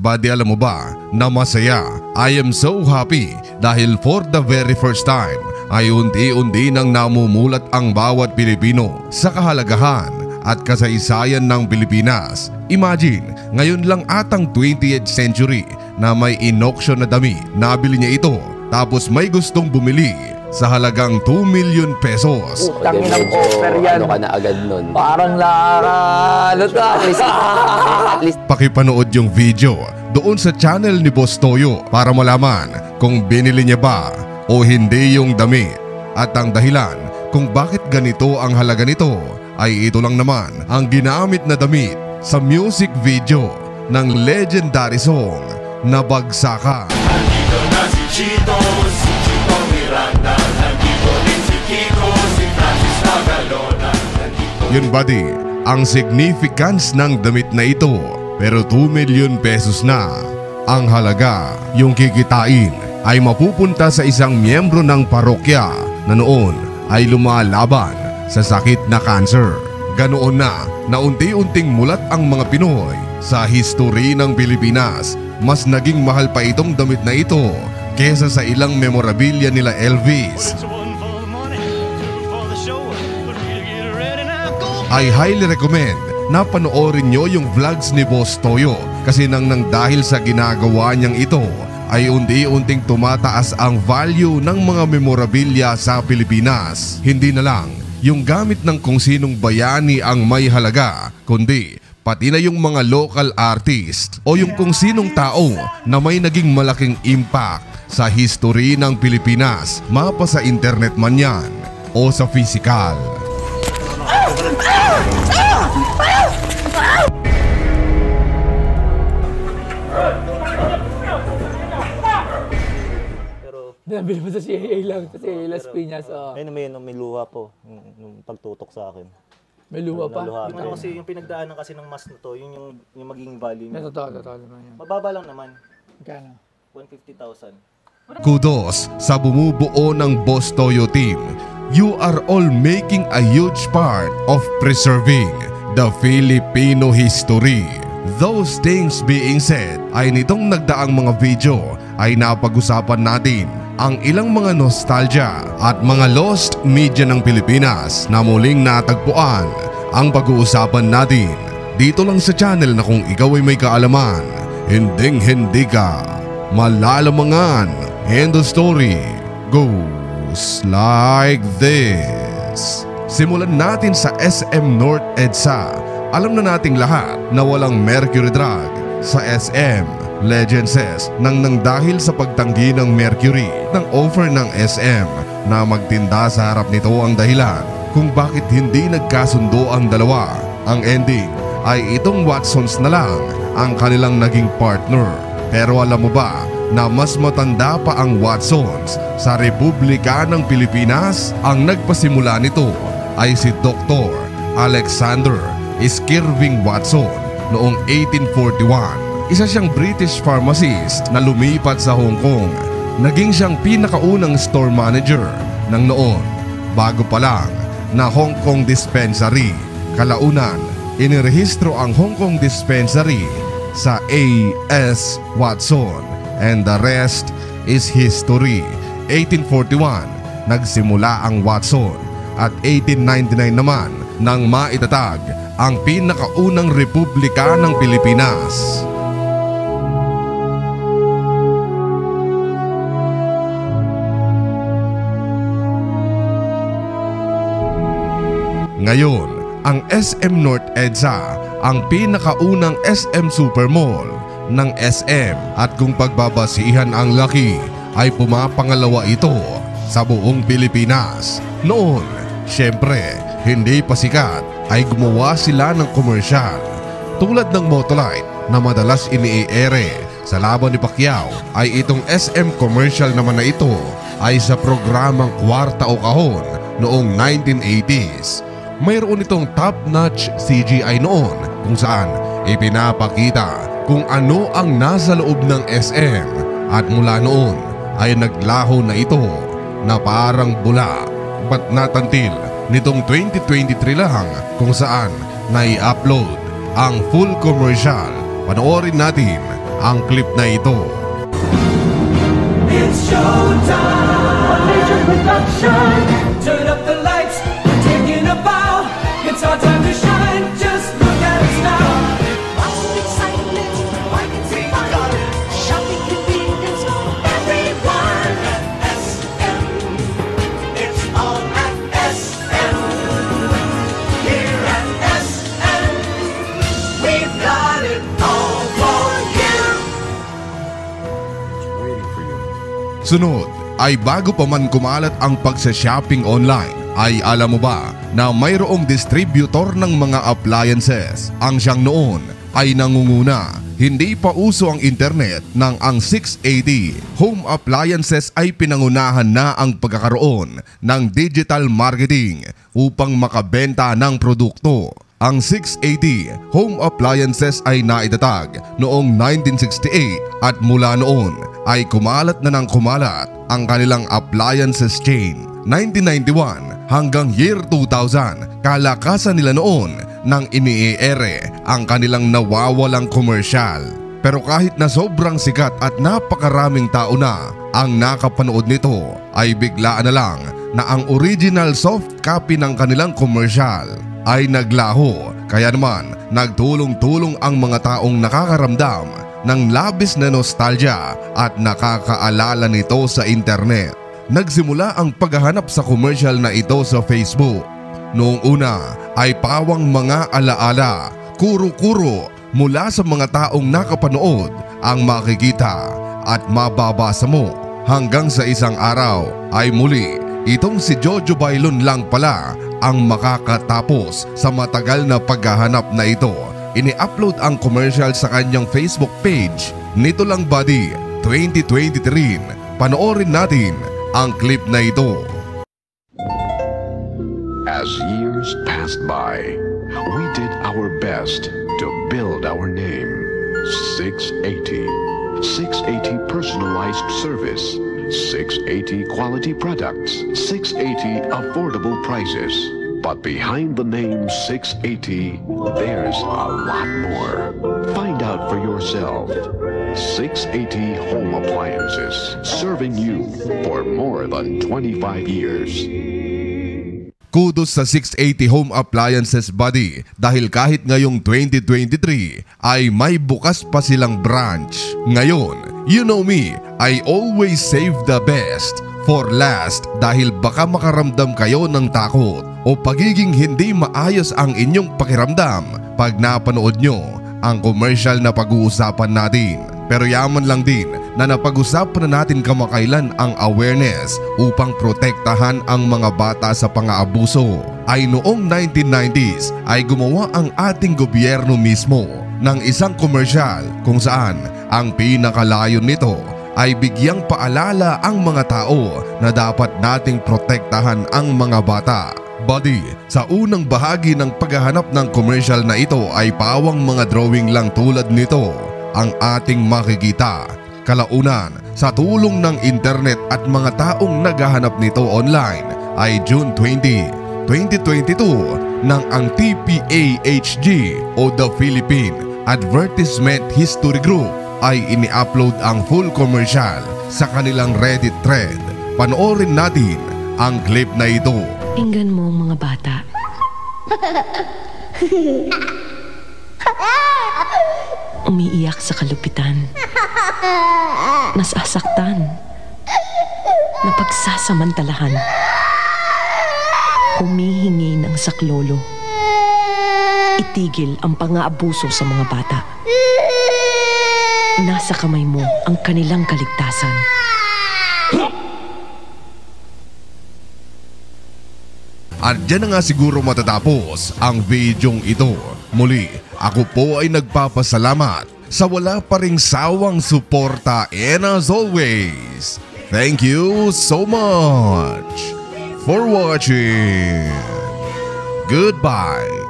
Buddy, alam mo ba na masaya? I am so happy dahil for the very first time ay unti-unti nang namumulat ang bawat Pilipino sa kahalagahan at kasaysayan ng Pilipinas. Imagine, ngayon lang atang 20th century na may in-auction na damit. Nabili niya ito tapos may gustong bumili sa halagang 2 million pesos. Tangin ng offer yan. Ano ka na agad nun? Parang At least Pakipanood yung video doon sa channel ni Boss Toyo para malaman kung binili niya ba o hindi yung damit. At ang dahilan kung bakit ganito ang halaga nito ay ito lang naman ang ginamit na damit sa music video ng legendary song na Bagsakan. Nandito na si Chito Miranda, nandito rin si Kiko, si Francis Magalona. Yun buddy, ang significance ng damit na ito, pero 2 million pesos na ang halaga. Yung kikitain ay mapupunta sa isang miyembro ng parokya na noon ay lumalaban sa sakit na cancer. Ganoon na unti-unting mulat ang mga Pinoy sa history ng Pilipinas. Mas naging mahal pa itong damit na ito kesa sa ilang memorabilia nila Elvis. I highly recommend na panoorin nyo yung vlogs ni Boss Toyo kasi nang dahil sa ginagawa niyang ito ay unti-unting tumataas ang value ng mga memorabilia sa Pilipinas. Hindi na lang yung gamit ng kung sinong bayani ang may halaga, kundi pati na yung mga local artist o yung kung sinong tao na may naging malaking impact sa history ng Pilipinas, mapa sa internet man yan o sa physical. Nabili mo sa CIA lang, sa CIA Las Piñas. Ayun, may luha po, yung pagtutok sa akin. May luha pa. Yung ano kasi, yung pinagdaanan kasi ng mask na to, yun yung magiging value niya. Totoo naman yan. Mababa lang naman, Magkano? 150,000. Kudos sa bumubuo ng Boss Toyo team. You are all making a huge part of preserving the Filipino history. Those things being said, ay nitong nagdaang mga video ay napag-usapan natin ang ilang mga nostalgia at mga lost media ng Pilipinas na muling natagpuan. Ang pag-uusapan natin dito lang sa channel na kung ikaw ay may kaalaman, hinding-hindi ka malalamangan. And the story goes like this. Simulan natin sa SM North EDSA. Alam na nating lahat na walang mercury drug sa SM. Legend says nang dahil sa pagtanggi ng mercury ng offer ng SM na magtinda sa harap nito ang dahilan kung bakit hindi nagkasundo ang dalawa. Ang ending ay itong Watsons na lang ang kanilang naging partner. Pero alam mo ba na mas matanda pa ang Watsons sa Republika ng Pilipinas? Ang nagpasimula nito ay si Dr. Alexander Skirving Watson noong 1841. Isa siyang British pharmacist na lumipat sa Hong Kong. Naging siyang pinakaunang store manager ng noon bago pa lang na Hong Kong Dispensary. Kalaunan, inirehistro ang Hong Kong Dispensary sa A.S. Watson and the rest is history. 1841, nagsimula ang Watson at 1899 naman nang maitatag ang pinakaunang Republika ng Pilipinas. Ngayon, ang SM North EDSA ang pinakaunang SM Supermall ng SM at kung pagbabasihan ang laki ay pumapangalawa ito sa buong Pilipinas. Noon, syempre, hindi pa sikat ay gumawa sila ng komersyal tulad ng Motolite na madalas iniere sa laban ni Pacquiao ay itong SM commercial naman na ito ay sa programang Kwarta o Kahon noong 1980s. Mayroon itong top-notch CGI noon kung saan ipinapakita kung ano ang nasa loob ng SM at mula noon ay naglaho na ito na parang bula. But not until nitong 2023 lang kung saan nai-upload ang full commercial. Panoorin natin ang clip na ito. It's showtime. Major production. Turn up the lights. We're taking a bow. It's our time to shine. Just look at us now. Lots of excitement, markets and fun, shopping convenience for everyone. SM. It's all at SM. Here at SM. We've got it all for you. Sunod ay bago pa man kumalat ang pagsa-shopping online, ay alam mo ba na mayroong distributor ng mga appliances ang siyang noon ay nangunguna. Hindi pa uso ang internet nang ang 680 Home Appliances ay pinangunahan na ang pagkakaroon ng digital marketing upang makabenta ng produkto. Ang 680 Home Appliances ay naitatag noong 1968 at mula noon ay kumalat na ng kumalat ang kanilang appliances chain. 1991 hanggang year 2000, kalakasan nila noon nang iniere ang kanilang nawawalang komersyal. Pero kahit na sobrang sikat at napakaraming tao na ang nakapanood nito, ay biglaan na lang na ang original soft copy ng kanilang komersyal ay naglaho. Kaya naman nagtulong-tulong ang mga taong nakakaramdam ng labis na nostalgia at nakakaalala nito sa internet. Nagsimula ang paghahanap sa commercial na ito sa Facebook. Noong una ay pawang mga alaala, kuro-kuro mula sa mga taong nakapanood ang makikita at mababasa mo. Hanggang sa isang araw ay muli itong si Jojo Bailon lang pala ang makakatapos sa matagal na paghahanap na ito. Ini-upload ang commercial sa kanyang Facebook page. Nito lang buddy, 2023. Panoorin natin ang clip na ito. As years passed by, we did our best to build our name. 680. 680 personalized service. 680 quality products. 680 affordable prices. But behind the name 680, there's a lot more. Find out for yourself. 680 Home Appliances, serving you for more than 25 years. Kudos sa 680 Home Appliances buddy, dahil kahit ngayong 2023 ay may bukas pa silang branch. Ngayon, you know me, I always save the best for last dahil baka makaramdam kayo ng takot o pagiging hindi maayos ang inyong pakiramdam pag napanood nyo ang commercial na pag-uusapan natin. Pero yaman lang din na napag-usapan na natin kamakailan ang awareness upang protektahan ang mga bata sa pang-aabuso. Ay noong 1990s ay gumawa ang ating gobyerno mismo ng isang komersyal kung saan ang pinakalayon nito ay bigyang paalala ang mga tao na dapat nating protektahan ang mga bata. Buddy, sa unang bahagi ng paghahanap ng commercial na ito ay pawang mga drawing lang tulad nito ang ating makikita. Kalaunan, sa tulong ng internet at mga taong naghahanap nito online ay June 20, 2022 nang ang TPAHG o The Philippine Advertisement History Group ay ini-upload ang full commercial sa kanilang Reddit thread. Panoorin natin ang clip na ito. Inggan mo ang mga bata. Umiiyak sa kalupitan. Nasasaktan. Napagsasamantalahan. Humihingi ng saklolo. Itigil ang pang-aabuso sa mga bata. Nasa kamay mo ang kanilang kaligtasan. At dyan na nga siguro matatapos ang videong ito. Muli, ako po ay nagpapasalamat sa wala pa ring sawang suporta, and as always, thank you so much for watching. Goodbye.